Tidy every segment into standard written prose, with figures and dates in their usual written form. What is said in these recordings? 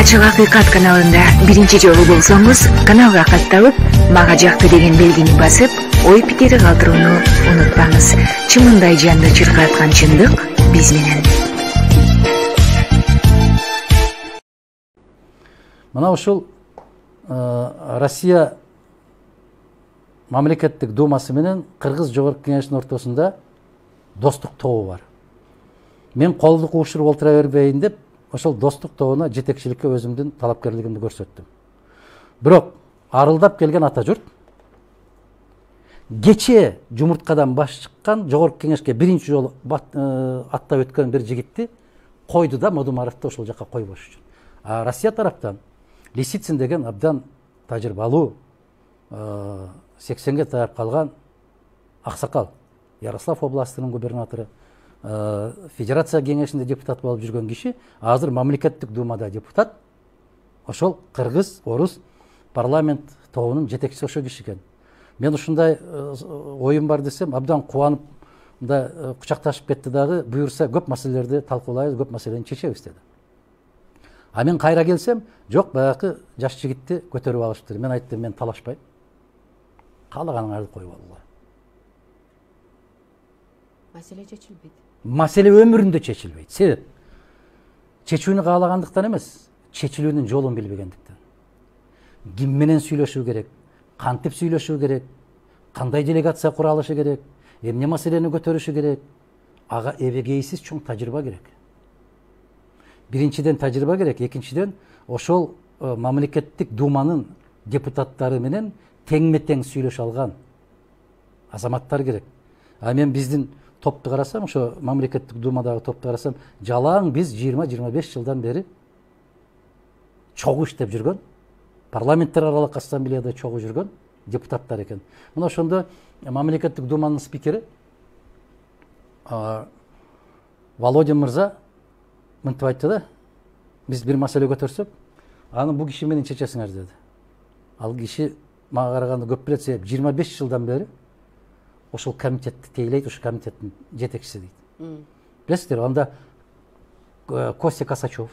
Ачык Акыйкат каналында биринчи жолу болсоңуз, каналга катталып, мага жакты деген белгини басып, ой пикири калтырууну унутпаңыз. Чымындай жанды чыркаткан чындык биз менен. Мына ушул Россия мамлекеттик думасы менен Кыргыз жогорку кеңешинин ортосунда достук тобу бар. Мен колду куушуруп олтура бербейин деп, ошол достук тобуна жетекчиликке өзүмдүн талапкерлигимди көрсөттүм. Бирок арылдап келген ата журт кечээ жумурткадан баш чыккан жогорку кеңешке биринчи жолу аттап өткөн бир жигитти койду да Модумаровду ошол жака койбош үчүн. А Россия тараптан Лисицин деген абдан тажрыйбалуу 80-ге таяп калган аксакал, Ярослав областынын губернатору, Федерация кеңешинде депутат болуп жүргөн киши, азыр мамлекеттик думада депутат. Ошол кыргыз, орус парламент тобунун жетекчиси ошол киши экен. Мен ушундай оюм бар десем, абдан кубанып мындай кучакташып кетти дагы, буюрса көп маселелерди талкуулайбыз, көп маселени чечебиз деди. А мен кайра келсем, жок, баягы жаш жигитти көтөрүп алышыптыр. Мен айттым, мен талашпайм. Каалаганыңарды коюп алгыла. Маселе чечилбейт. Маселе өмүрүндө чечилбейт. Себеп чечүүнү каалагандыктан эмес, чечилүүнүн жолун билбегендиктен. Ким менен сүйлөшүү керек, кантип сүйлөшүү керек, кандай делегация кура алышы керек, эмне маселени көтөрүшү керек. Ага эбегейсиз чоң тажрыйба керек. Биринчиден тажрыйба керек, экинчиден ошол мамлекеттик думанын депутаттары менен теңме-тең сүйлөшө алган азаматтар керек. А мен биздин топту карасам, ошо мамлекеттик думадагы топту карасам, жалаң биз 20-25 жылдан бери чогуу иштеп жүргөн, парламенттер аралык ассамблеяда чогуу жүргөн депутаттар экен. Мына ошондо мамлекеттик думанын спикери Володин мырза мынтип айтты да, биз бир маселе көтөрсөк, аны бул киши менен чечесиңер деди. Ал киши мага караганда көп билет, себеп 25 жылдан бери ошол комитетти тейлейт, ошол комитеттин жетекчиси дейт. Билесиздер, анда Костя Косачев,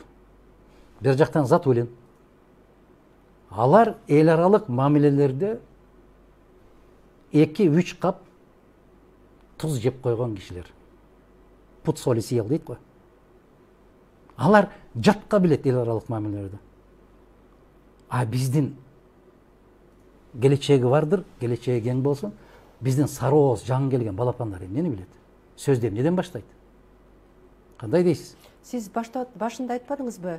бер жактан Затулин. Алар эл аралык мамилелерде 2-3 кап туз жеп койгон кишилер. Пут соли съел дейт го. Алар жатка билет эл аралык мамилелерди. А биздин келечеги бардыр, келечеги кең болсун. Биздин сары ооз жаңы келген балапандар эмнени билет? Сөздү эмнеден баштайт? Кандай дейсиз? Сиз башында айтпадыңызбы,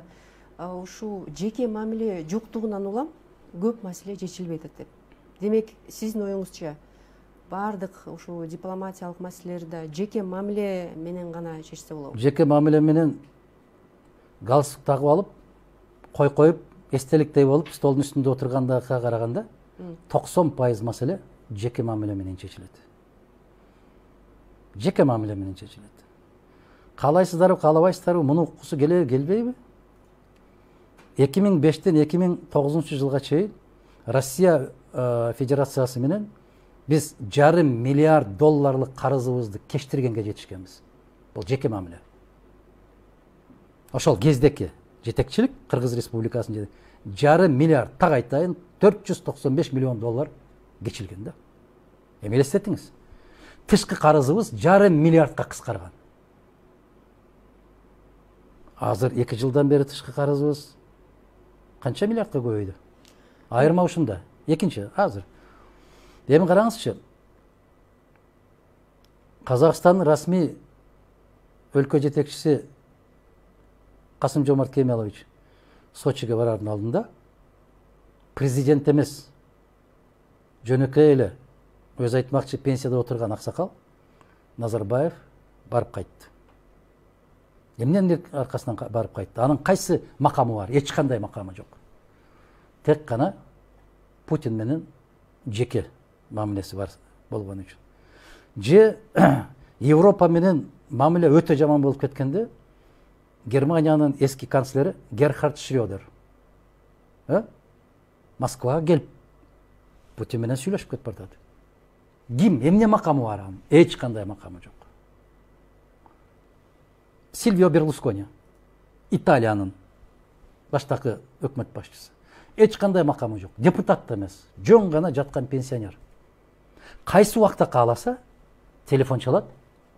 ушу жеке мамиле жоктугунан улам көп маселе чечилбейт деп. Демек, сиздин оюңузча бардык ушу дипломатиялык маселелерди жеке мамиле менен гана чечсе болобу? Жеке мамиле менен галстук тагып алып, коюп, эстеликтей болуп, столдун үстүндө отургандага караганда 90% маселе жеке мамиле менен чечилет. Жеке мамиле менен чечилет. Каалайсыздарбы, каалабайсыздарбы, муну уккусу келбейби? 2005-тен 2009 жылга чейин Россия Федерациясы менен биз $500 миллиард карызыбызды кечтиргенге жетишкенбиз. Бул жеке мамиле. Ошол кездеки жетекчилик Кыргыз Республикасынын $500 миллиард, так айтайын, $495 миллион кечилген да. Эми элестетиңиз. Тышкы карызыбыз $500 миллиардка кыскарган. Азыр 2 жылдан бери тышкы карызыбыз канча миллиардка көбөйдү? Айырма ушунда. Экинчи, азыр. Эми караңызчы. Казакстандын расмий өлкө жетекчиси Касым-Жомарт Кемелович Сочиге барардын алдында президент эмес, жөнөкөй эле өз айтмакчы пенсияда отурган аксакал Назарбаев барып кайтты. Эмненин аркасынан барып кайтты? Анын кайсы макамы бар? Эч кандай макамы жок. Тек гана Путин менен жеке мамилеси бар болгон үчүн. Же Европа менен мамиле өтө жаман болуп кеткенде Германиянын эски канцлери Герхард Шрёдер Москвага келип Путин менен сүйлөшүп кетип бардат. Ким, эмне макамы бар анын? Эч кандай макамы жок. Сильвио Берлускони, Италиянын баштакы өкмөт башчысы. Эч кандай макамы жок, депутат да эмес, жөн гана жаткан пенсионер. Кайсы убакта кааласа телефон чалат,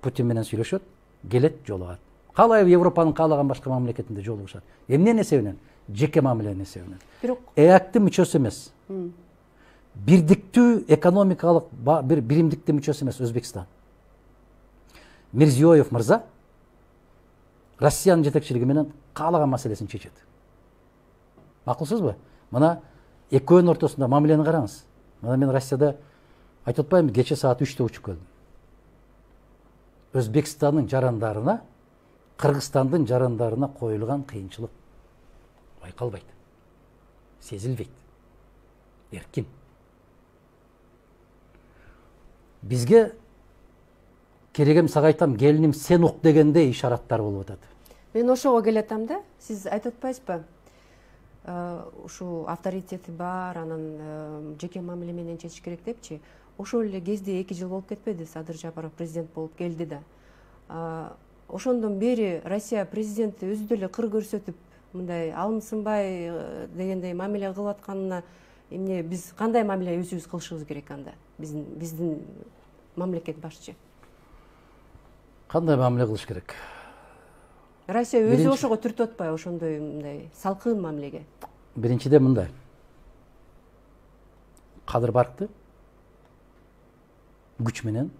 Путин менен сүйлөшөт, келет, жолугат. Калай Европанын каалаган башка мамлекетинде жолугушат. Эмне эсебинен? Жеке мамиле эсебинен. Бирок ЭАКТын мүчөсү эмес. Бирдиктүү экономикалык бир биримдиктин мүчөсү эмес Өзбекстан. Мирзиёев мырза Россиянын жетекчилиги менен каалаган маселесин чечет. Макулсузбу? Мына экөөнүн ортосунда мамилени караңыз. Мына мен Россияда айтып атпаймынбы, кече саат 3-те учуп келдим. Өзбекстандын жарандарына, Кыргызстандын жарандарына коюлган кыйынчылык байкалбайт, сезилбейт. Эркин. Бизге керегем сага айтам, келиним сен ук дегенде ишараттар болуп атат. мен ошого келатам да. Сиз айтып атпайсызбы? Ушу авторитети бар, анан жеке мамиле менен чечиш керек депчи. Ошол эле кезде 2 жыл болуп кетпеди, Садыр Жапаров президент болуп келди да. Ошондон бери Россия президенти өзү деле кыр көрсөтүп, мындай алымсынбай дегендей мамиле кылып атканына эмне биз кандай мамиле өзүбүз кылышыбыз керек анда? Биздин мамлекет башчы. Кандай мамиле кылыш керек? Россия өзү ошого түртүп атпай, ошондой мындай салкын мамилеге. Биринчиден мындай. Кадыр Баркты күч менен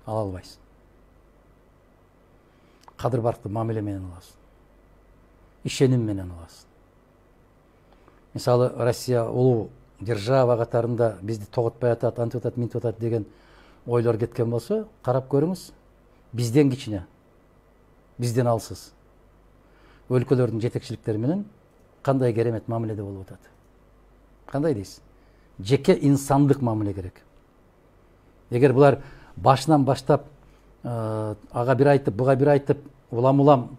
ала албайсың. Кадыр Баркты мамиле менен аласың. Ишеним менен аласың. Мисалы, Россия улуу держава катарында бизди тоготпай атат, антип атат, минтип атат деген ойлор кеткен болсо, карап көрүңүз. Бизден кичине, бизден алсыз өлкөлөрдүн жетекчиликтери менен кандай керемет мамиледе болуп атат. Кандай дейсиз? Жеке инсандык мамиле керек. Эгер булар башынан баштап ага бир айтып, буга бир айтып, улам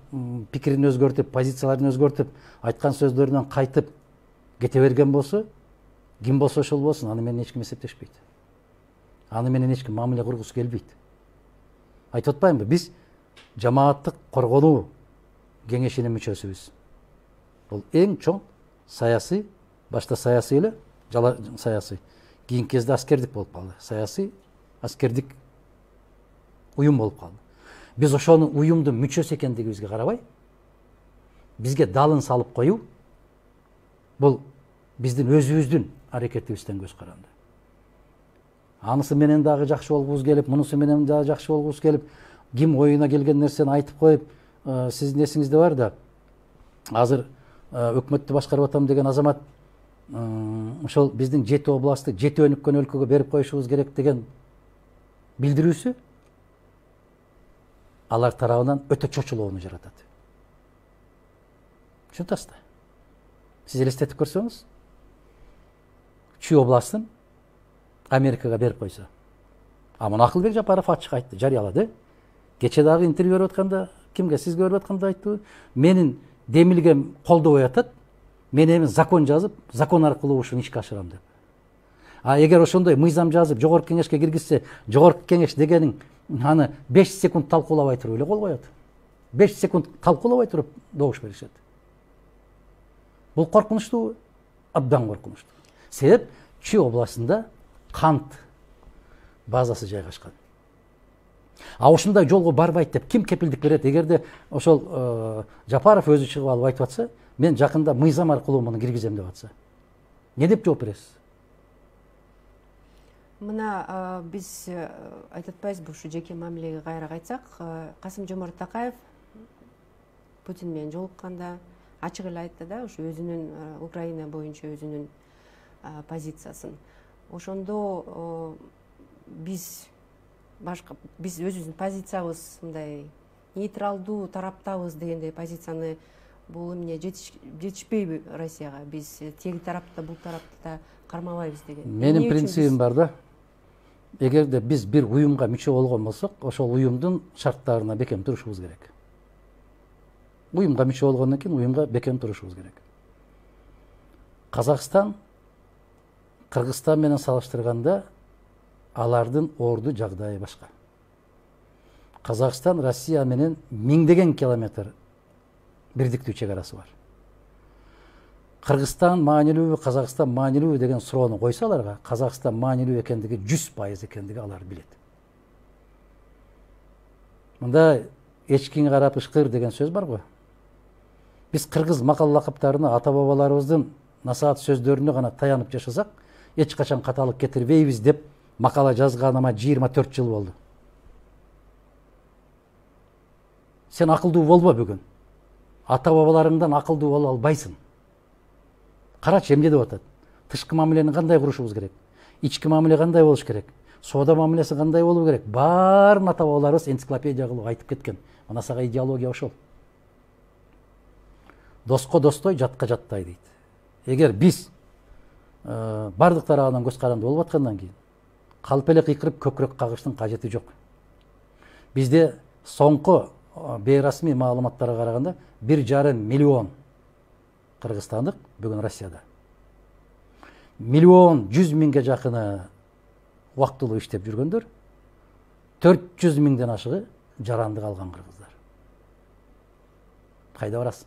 пикирин өзгөртүп, позицияларын өзгөртүп, айткан сөздөрүнөн кайтып кете берген болсо, ким болсо ошол болсун, аны менен эч ким эсептешпейт. Аны менен эч ким мамиле кургусу келбейт. Айтып атпаймынбы, биз жамааттык коргонуу кеңешинин мүчөсүбүз. Бул эң чоң саясий, башта саясий эле, жала саясий, кийинки кезде аскердик болуп калды. Саясий, аскердик уюм болуп калды. Биз ошонун уюмдун мүчөсү экендигибизге карабай, бизге далын салып коюу бул биздин өзүбүздүн аракетибизден көз каранды. Анысы менен дагы жакшы болгубуз келип, мунусу менен дагы жакшы болгубуз келип, ким оюна келген нерсени айтып коюп, сиздин эсиңизде бар да, азыр өкмөттү башкарып атам деген азамат ошол биздин 7 областты 7 өнүккөн өлкөгө берип коюшубуз керек деген билдирүүсү алар тарабынан өтө чочулоону жаратат. Түшүнүп атасызбы? Сиз элестетип көрсөңүз, Чүй областын Америкага берип койсо. Муну Акылбек Жапаров ачык айтты, жарыялады. Кече дагы интервью берип атканда, кимге, сизге берип атканда айтты, менин демилгем колдобой атат, мен эми закон жазып, закон аркылуу ушуну ишке ашырам деп. Эгер ошондой мыйзам жазып, жогорку кеңешке киргизсе, жогорку кеңеш дегениң аны 5 секунд талкуулабай туруп эле кол коет. 5 секунд талкуулабай туруп добуш беришет. Бул коркунучтуу, абдан коркунучтуу. Себеп Чүй областында кант базасы жайгашкан. Ушундай жолго барбайт деп ким кепилдик берет? Эгерде ошол Жапаров өзү чыгып алып айтып атса, мен жакында мыйзам аркылуу муну киргизем деп атса, эмне деп жооп бересиз? Мына биз айтып атпайбызбы, ушу жеке мамилеге кайра кайтсак, Касым-Жомарт Такаев Путин менен жолукканда ачык эле айтты да, ушу өзүнүн Украина боюнча өзүнүн позициясын. Ошондо биз өзүбүздүн позициябыз мындай нейтралдуу тараптабыз дегендей позицияны бул эмне жетишпейби Россияга? Биз теги тарапта, бул тарапты да кармабайбыз деген. Менин принцибим бар да. Эгерде биз бир уюмга мүчө болгон болсок, ошол уюмдун шарттарына бекем турушубуз керек. Уюмга мүчө болгондон кийин уюмга бекем турушубуз керек. Казакстан Кыргызстан менен салыштырганда алардын орду жагдайы башка. Казакстан Россия менен миңдеген километр бирдиктүү чек арасы бар. Кыргызстан маанилүүбү, Казакстан маанилүүбү деген суроону койсо аларга, Казакстан маанилүү экендиги 100% экендиги алар билет. Мында эчкиңе карап ышкыр деген сөз бар го. Биз кыргыз макал лакаптарына ата бабаларыбыздын насаат сөздөрүнө гана таянып жашасак, эч качан каталык кетирбейбиз деп макала жазганыма 24 жыл болду. Сен акылдуу болбо бүгүн. Ата бабаларыңдан акылдуу боло албайсың. Карачы эмне деп атат? Тышкы мамилени кандай курушубуз керек? Ички мамиле кандай болуш керек? Соода мамилеси кандай болуу керек? Баарын ата бабаларыбыз энциклопедия кылып айтып кеткен. Мына сага идеология ошол. Доско достой, жатка жаттай дейт. Эгер биз бардык тарабынан көз каранды болуп аткандан кийин калп эле кыйкырып көкүрөк кагыштын кажети жок. Бизде соңку бейрасмий маалыматтарга караганда 1,5 миллион кыргызстандык бүгүн Россияда. 1,1 миллионге жакыны убактылуу иштеп жүргөндөр, 400 миңден ашыгы жарандык алган кыргыздар. Кайда барасың?